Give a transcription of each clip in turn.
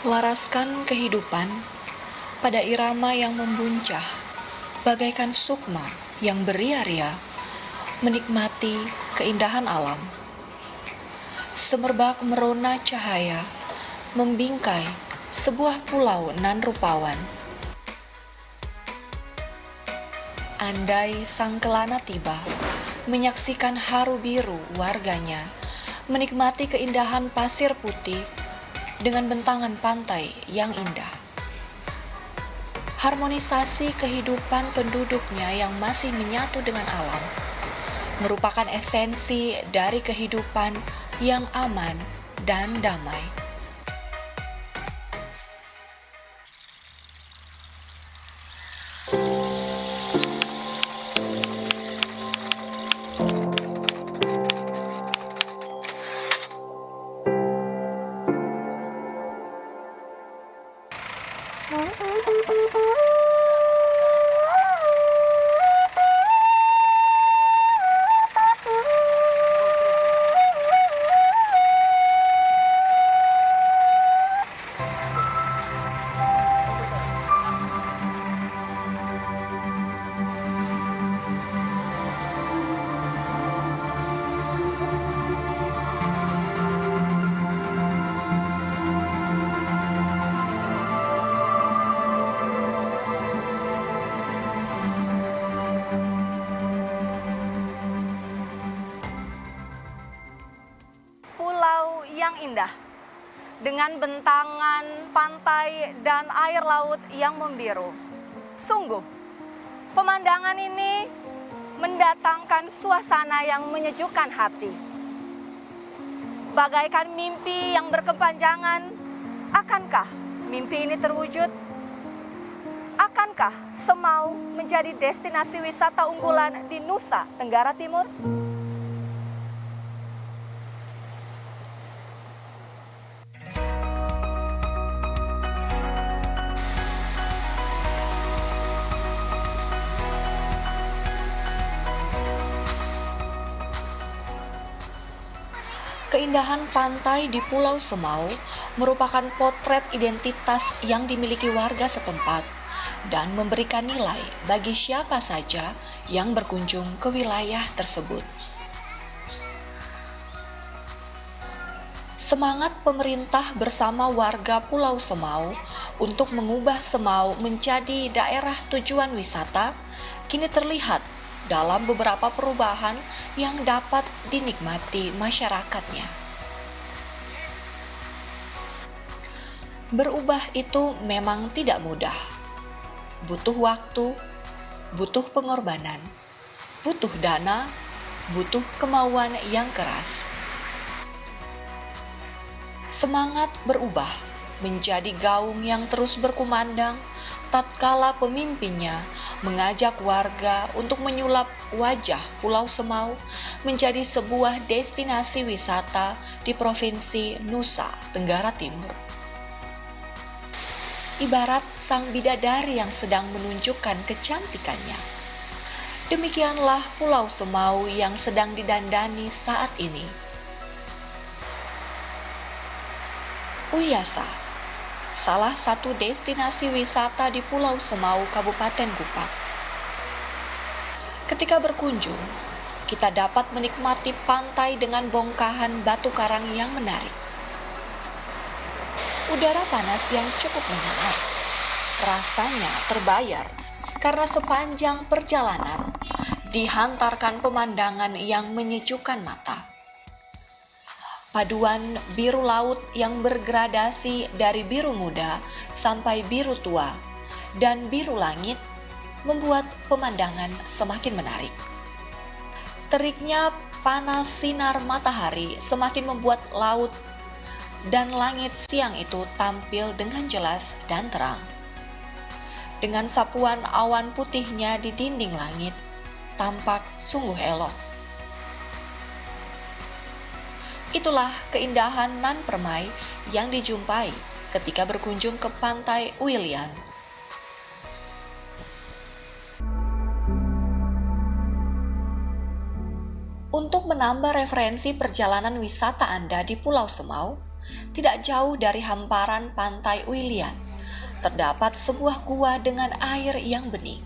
Laraskan kehidupan pada irama yang membuncah, bagaikan sukma yang beria-ria, menikmati keindahan alam. Semerbak merona cahaya, membingkai sebuah pulau nan rupawan. Andai sang kelana tiba, menyaksikan haru biru warganya, menikmati keindahan pasir putih, dengan bentangan pantai yang indah. Harmonisasi kehidupan penduduknya yang masih menyatu dengan alam merupakan esensi dari kehidupan yang aman dan damai. Yang indah dengan bentangan pantai dan air laut yang membiru. Sungguh, pemandangan ini mendatangkan suasana yang menyejukkan hati. Bagaikan mimpi yang berkepanjangan, akankah mimpi ini terwujud? Akankah Semau menjadi destinasi wisata unggulan di Nusa Tenggara Timur? Keindahan pantai di Pulau Semau merupakan potret identitas yang dimiliki warga setempat dan memberikan nilai bagi siapa saja yang berkunjung ke wilayah tersebut. Semangat pemerintah bersama warga Pulau Semau untuk mengubah Semau menjadi daerah tujuan wisata kini terlihat dalam beberapa perubahan yang dapat dinikmati masyarakatnya. Berubah itu memang tidak mudah. Butuh waktu, butuh pengorbanan, butuh dana, butuh kemauan yang keras. Semangat berubah menjadi gaung yang terus berkumandang tatkala pemimpinnya mengajak warga untuk menyulap wajah Pulau Semau menjadi sebuah destinasi wisata di Provinsi Nusa Tenggara Timur. Ibarat sang bidadari yang sedang menunjukkan kecantikannya. Demikianlah Pulau Semau yang sedang didandani saat ini. Uyasa, salah satu destinasi wisata di Pulau Semau, Kabupaten Kupang. Ketika berkunjung, kita dapat menikmati pantai dengan bongkahan batu karang yang menarik. Udara panas yang cukup menyengat, rasanya terbayar karena sepanjang perjalanan dihantarkan pemandangan yang menyejukkan mata. Paduan biru laut yang bergradasi dari biru muda sampai biru tua dan biru langit membuat pemandangan semakin menarik. Teriknya panas sinar matahari semakin membuat laut dan langit siang itu tampil dengan jelas dan terang. Dengan sapuan awan putihnya di dinding langit, tampak sungguh elok. Itulah keindahan nan permai yang dijumpai ketika berkunjung ke Pantai Uilian. Untuk menambah referensi perjalanan wisata Anda di Pulau Semau, tidak jauh dari hamparan Pantai Uilian, terdapat sebuah gua dengan air yang bening.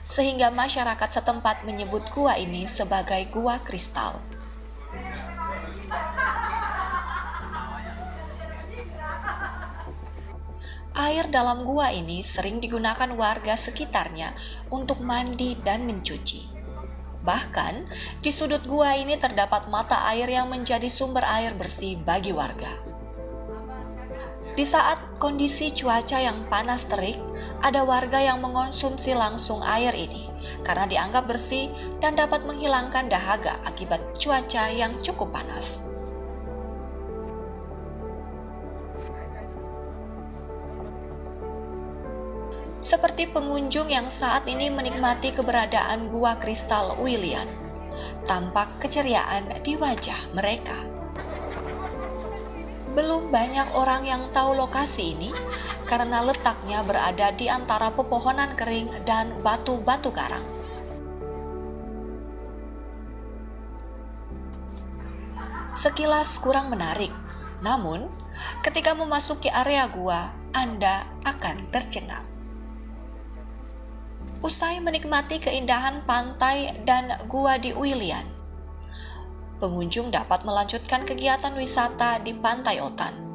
Sehingga masyarakat setempat menyebut gua ini sebagai gua kristal. Air dalam gua ini sering digunakan warga sekitarnya untuk mandi dan mencuci. Bahkan, di sudut gua ini terdapat mata air yang menjadi sumber air bersih bagi warga. Di saat kondisi cuaca yang panas terik, ada warga yang mengonsumsi langsung air ini karena dianggap bersih dan dapat menghilangkan dahaga akibat cuaca yang cukup panas. Seperti pengunjung yang saat ini menikmati keberadaan gua kristal Uilian, tampak keceriaan di wajah mereka. Belum banyak orang yang tahu lokasi ini karena letaknya berada di antara pepohonan kering dan batu-batu karang. Sekilas kurang menarik, namun ketika memasuki area gua, Anda akan tercengang. Usai menikmati keindahan pantai dan gua di Uilian, pengunjung dapat melanjutkan kegiatan wisata di Pantai Otan.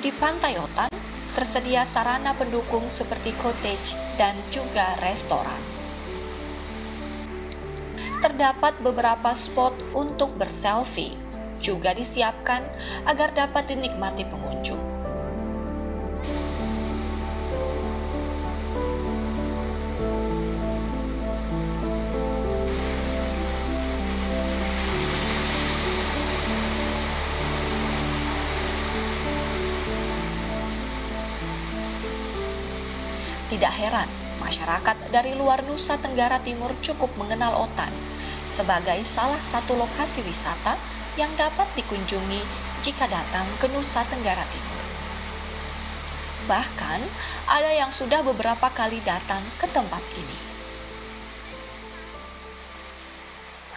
Di Pantai Otan, tersedia sarana pendukung seperti cottage dan juga restoran. Terdapat beberapa spot untuk berselfie, juga disiapkan agar dapat dinikmati pengunjung. Tidak heran, masyarakat dari luar Nusa Tenggara Timur cukup mengenal Otan sebagai salah satu lokasi wisata yang dapat dikunjungi jika datang ke Nusa Tenggara Timur. Bahkan, ada yang sudah beberapa kali datang ke tempat ini.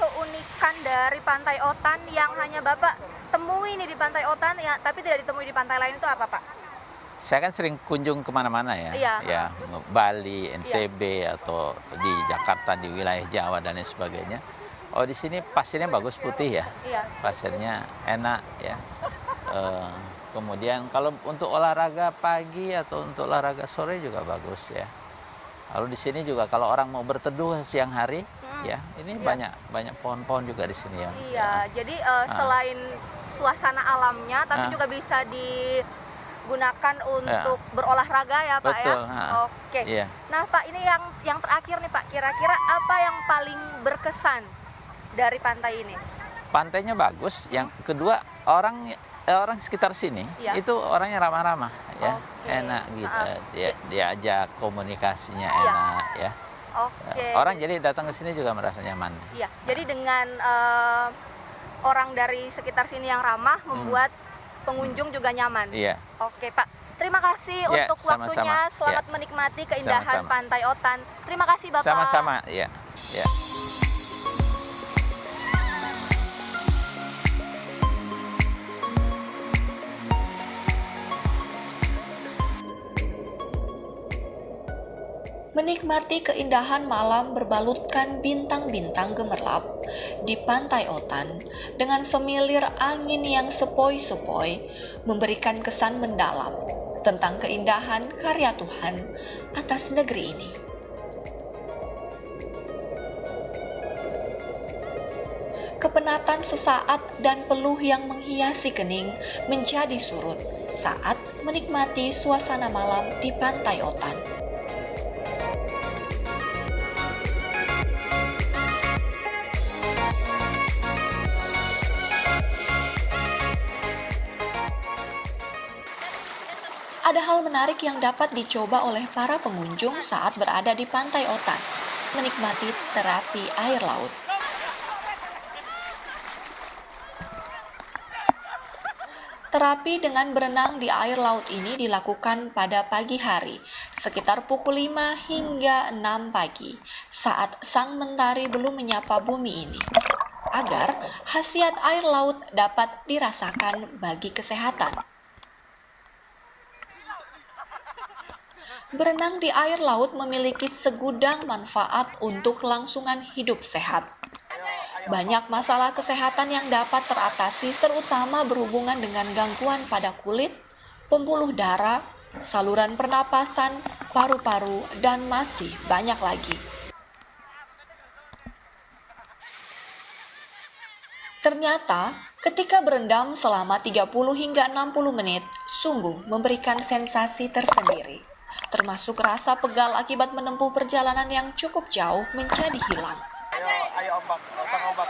Keunikan dari Pantai Otan yang hanya Bapak temui nih di Pantai Otan, ya, tapi tidak ditemui di pantai lain itu apa, Pak? Saya kan sering kunjung kemana-mana ya, Iya. ya Bali, NTB, atau di Jakarta, di wilayah Jawa dan lain sebagainya. Oh, di sini pasirnya bagus, putih ya, Iya. pasirnya enak ya. Kemudian kalau untuk olahraga pagi atau untuk olahraga sore juga bagus ya. Lalu di sini juga kalau orang mau berteduh siang hari, ya ini Iya. banyak pohon-pohon juga di sini ya. Iya, jadi selain suasana alamnya, tapi juga bisa digunakan untuk berolahraga ya, Pak. Betul, ya. Oke. Iya. Nah, Pak, ini yang terakhir nih, Pak. Kira-kira apa yang paling berkesan dari pantai ini? Pantainya bagus. Yang kedua, orang sekitar sini Iya. itu orangnya ramah-ramah ya, Oke. enak gitu. Diajak komunikasinya Iya. enak ya. Oke. Orang jadi datang ke sini juga merasa nyaman. Iya. Jadi dengan orang dari sekitar sini yang ramah membuat pengunjung juga nyaman. Iya. Oke, Pak. Terima kasih Ya, untuk sama-sama. waktunya. Selamat Ya. menikmati keindahan Sama-sama. Pantai Otan. Terima kasih, Bapak. Sama-sama, ya. Ya. Menikmati keindahan malam berbalutkan bintang-bintang gemerlap di Pantai Otan dengan semilir angin yang sepoi-sepoi memberikan kesan mendalam, tentang keindahan karya Tuhan atas negeri ini. Kepenatan sesaat dan peluh yang menghiasi kening menjadi surut saat menikmati suasana malam di Pantai Otan. Ada hal menarik yang dapat dicoba oleh para pengunjung saat berada di Pantai Otan, menikmati terapi air laut. Terapi dengan berenang di air laut ini dilakukan pada pagi hari, sekitar pukul 5 hingga 6 pagi, saat sang mentari belum menyapa bumi ini, agar khasiat air laut dapat dirasakan bagi kesehatan. Berenang di air laut memiliki segudang manfaat untuk kelangsungan hidup sehat. Banyak masalah kesehatan yang dapat teratasi, terutama berhubungan dengan gangguan pada kulit, pembuluh darah, saluran pernapasan, paru-paru, dan masih banyak lagi. Ternyata, ketika berendam selama 30 hingga 60 menit, sungguh memberikan sensasi tersendiri, termasuk rasa pegal akibat menempuh perjalanan yang cukup jauh menjadi hilang. Ayo ombak, ombak.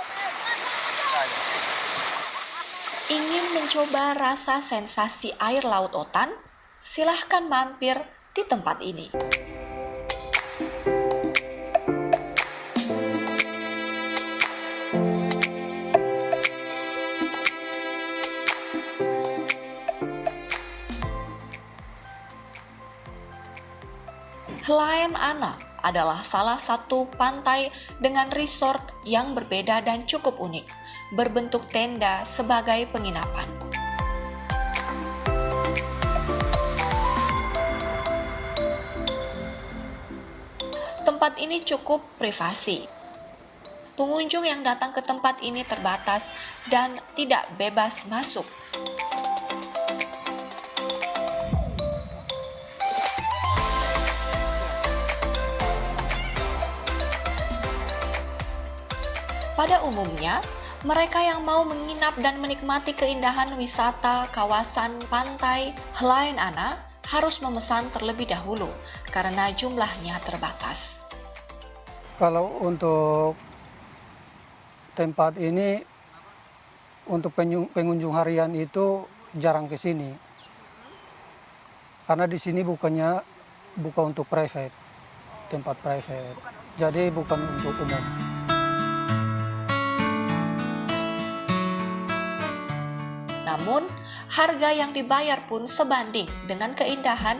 Ingin mencoba rasa sensasi air laut Otan? Silahkan mampir di tempat ini. Hlaen Anna adalah salah satu pantai dengan resort yang berbeda dan cukup unik, berbentuk tenda sebagai penginapan. Tempat ini cukup privasi. Pengunjung yang datang ke tempat ini terbatas dan tidak bebas masuk. Pada umumnya, mereka yang mau menginap dan menikmati keindahan wisata kawasan pantai Hlaen Anna harus memesan terlebih dahulu karena jumlahnya terbatas. Kalau untuk tempat ini, untuk pengunjung harian itu jarang ke sini. Karena di sini bukan untuk private, tempat private. Jadi bukan untuk umum. Namun, harga yang dibayar pun sebanding dengan keindahan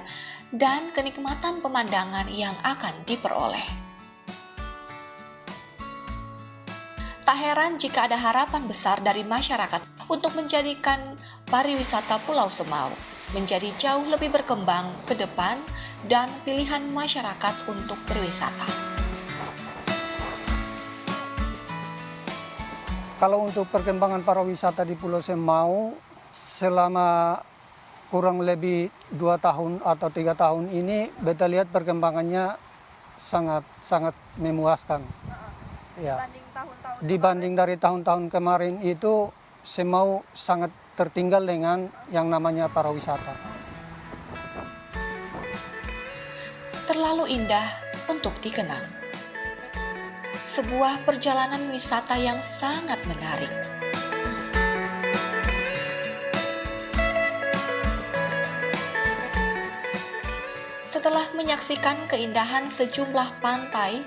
dan kenikmatan pemandangan yang akan diperoleh. Tak heran jika ada harapan besar dari masyarakat untuk menjadikan pariwisata Pulau Semau menjadi jauh lebih berkembang ke depan dan pilihan masyarakat untuk berwisata. Kalau untuk perkembangan pariwisata di Pulau Semau, selama kurang lebih 2 tahun atau 3 tahun ini, beta lihat perkembangannya sangat memuaskan. Ya. Dibanding dari tahun-tahun kemarin itu, Semau sangat tertinggal dengan yang namanya pariwisata. Terlalu indah untuk dikenang. Sebuah perjalanan wisata yang sangat menarik. Setelah menyaksikan keindahan sejumlah pantai,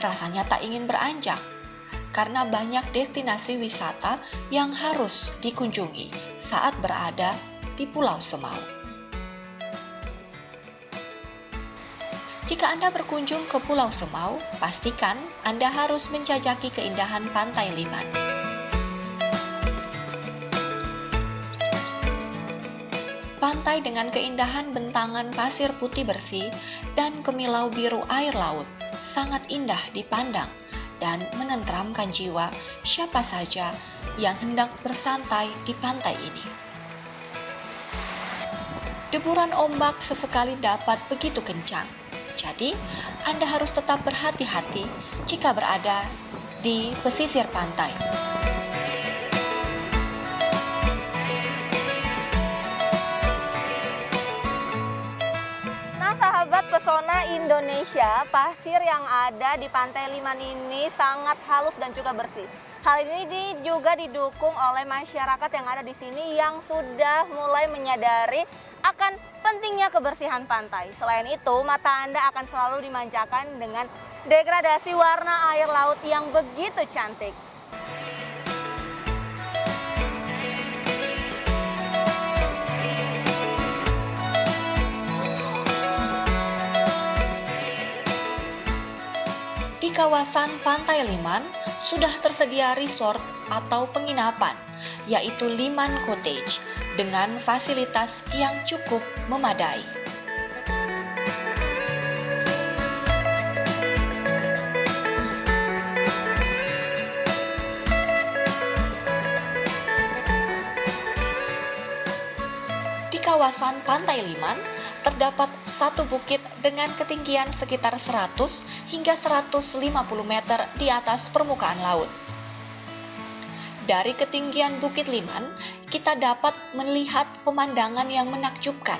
rasanya tak ingin beranjak karena banyak destinasi wisata yang harus dikunjungi saat berada di Pulau Semau. Jika Anda berkunjung ke Pulau Semau, pastikan Anda harus menjajaki keindahan Pantai Liman. Pantai dengan keindahan bentangan pasir putih bersih dan kemilau biru air laut sangat indah dipandang dan menenteramkan jiwa siapa saja yang hendak bersantai di pantai ini. Deburan ombak sesekali dapat begitu kencang. Jadi, Anda harus tetap berhati-hati jika berada di pesisir pantai. Nah, sahabat pesona Indonesia, pasir yang ada di Pantai Liman ini sangat halus dan juga bersih. Hal ini juga didukung oleh masyarakat yang ada di sini yang sudah mulai menyadari akan pentingnya kebersihan pantai. Selain itu, mata Anda akan selalu dimanjakan dengan degradasi warna air laut yang begitu cantik. Di kawasan Pantai Liman sudah tersedia resort atau penginapan, yaitu Liman Cottage, dengan fasilitas yang cukup memadai. Di kawasan Pantai Liman, terdapat satu bukit dengan ketinggian sekitar 100 hingga 150 meter di atas permukaan laut. Dari ketinggian Bukit Liman, kita dapat melihat pemandangan yang menakjubkan,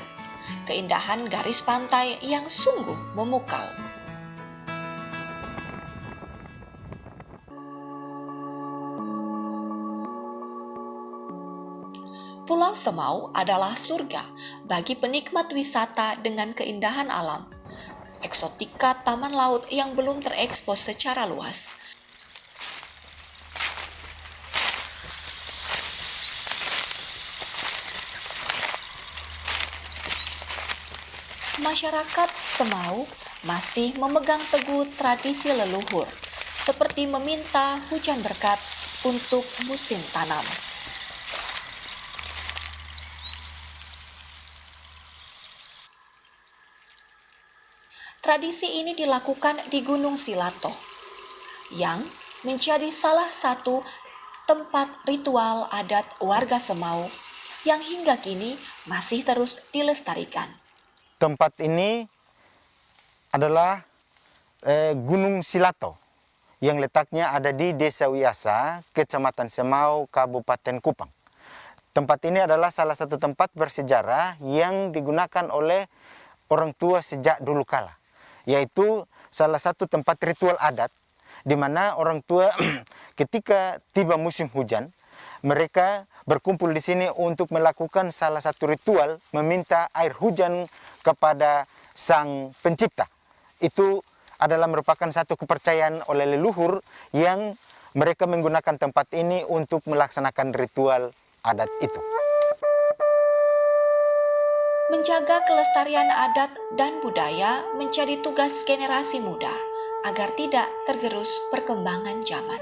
keindahan garis pantai yang sungguh memukau. Pulau Semau adalah surga bagi penikmat wisata dengan keindahan alam, eksotika taman laut yang belum terekspos secara luas. Masyarakat Semau masih memegang teguh tradisi leluhur, seperti meminta hujan berkat untuk musim tanam. Tradisi ini dilakukan di Gunung Silato, yang menjadi salah satu tempat ritual adat warga Semau yang hingga kini masih terus dilestarikan. Tempat ini adalah Gunung Silato yang letaknya ada di Desa Wiasa, Kecamatan Semau, Kabupaten Kupang. Tempat ini adalah salah satu tempat bersejarah yang digunakan oleh orang tua sejak dulu kala, yaitu salah satu tempat ritual adat di mana orang tua ketika tiba musim hujan, mereka berkumpul di sini untuk melakukan salah satu ritual meminta air hujan kepada Sang Pencipta. Itu adalah merupakan satu kepercayaan oleh leluhur yang mereka menggunakan tempat ini untuk melaksanakan ritual adat itu. Menjaga kelestarian adat dan budaya menjadi tugas generasi muda agar tidak tergerus perkembangan zaman.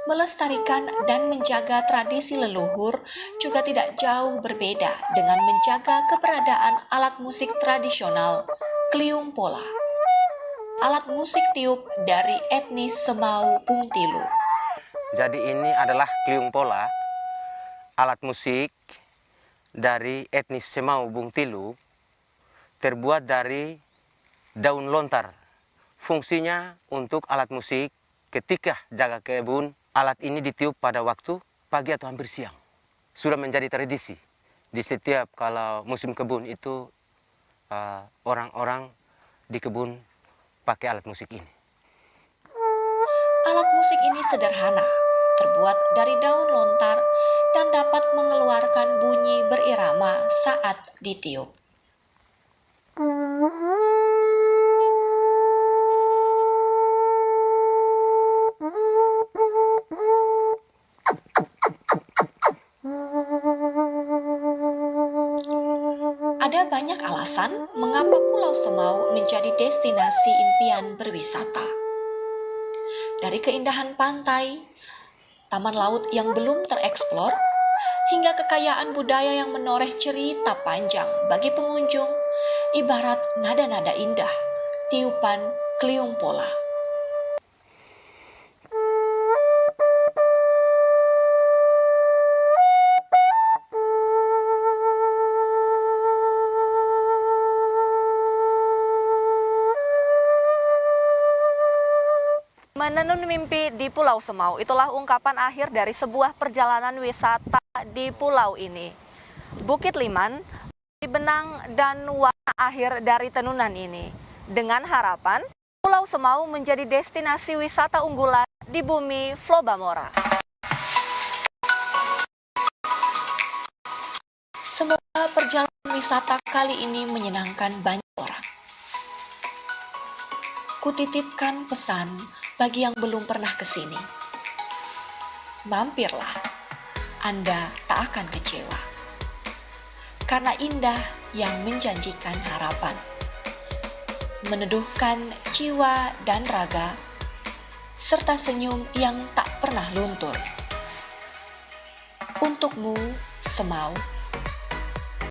Melestarikan dan menjaga tradisi leluhur juga tidak jauh berbeda dengan menjaga keberadaan alat musik tradisional Kliung Pola, alat musik tiup dari etnis Semau Bungtilu. Jadi ini adalah Kliung Pola, alat musik dari etnis Semau Bungtilu, terbuat dari daun lontar. Fungsinya untuk alat musik ketika jaga kebun. Alat ini ditiup pada waktu pagi atau hampir siang. Sudah menjadi tradisi. Di setiap kalau musim kebun itu orang-orang di kebun pakai alat musik ini. Alat musik ini sederhana, terbuat dari daun lontar dan dapat mengeluarkan bunyi berirama saat ditiup. Ada banyak alasan mengapa Pulau Semau menjadi destinasi impian berwisata. Dari keindahan pantai, taman laut yang belum tereksplor, hingga kekayaan budaya yang menoreh cerita panjang bagi pengunjung, ibarat nada-nada indah, tiupan Kliung Pola. Menenun mimpi di Pulau Semau, itulah ungkapan akhir dari sebuah perjalanan wisata di pulau ini. Bukit Liman, benang dan warna akhir dari tenunan ini. Dengan harapan, Pulau Semau menjadi destinasi wisata unggulan di bumi Flobamora. Semoga perjalanan wisata kali ini menyenangkan banyak orang. Kutitipkan pesan bagi yang belum pernah ke sini. Mampirlah, Anda tak akan kecewa. Karena indah yang menjanjikan harapan, meneduhkan jiwa dan raga, serta senyum yang tak pernah luntur. Untukmu, Semau,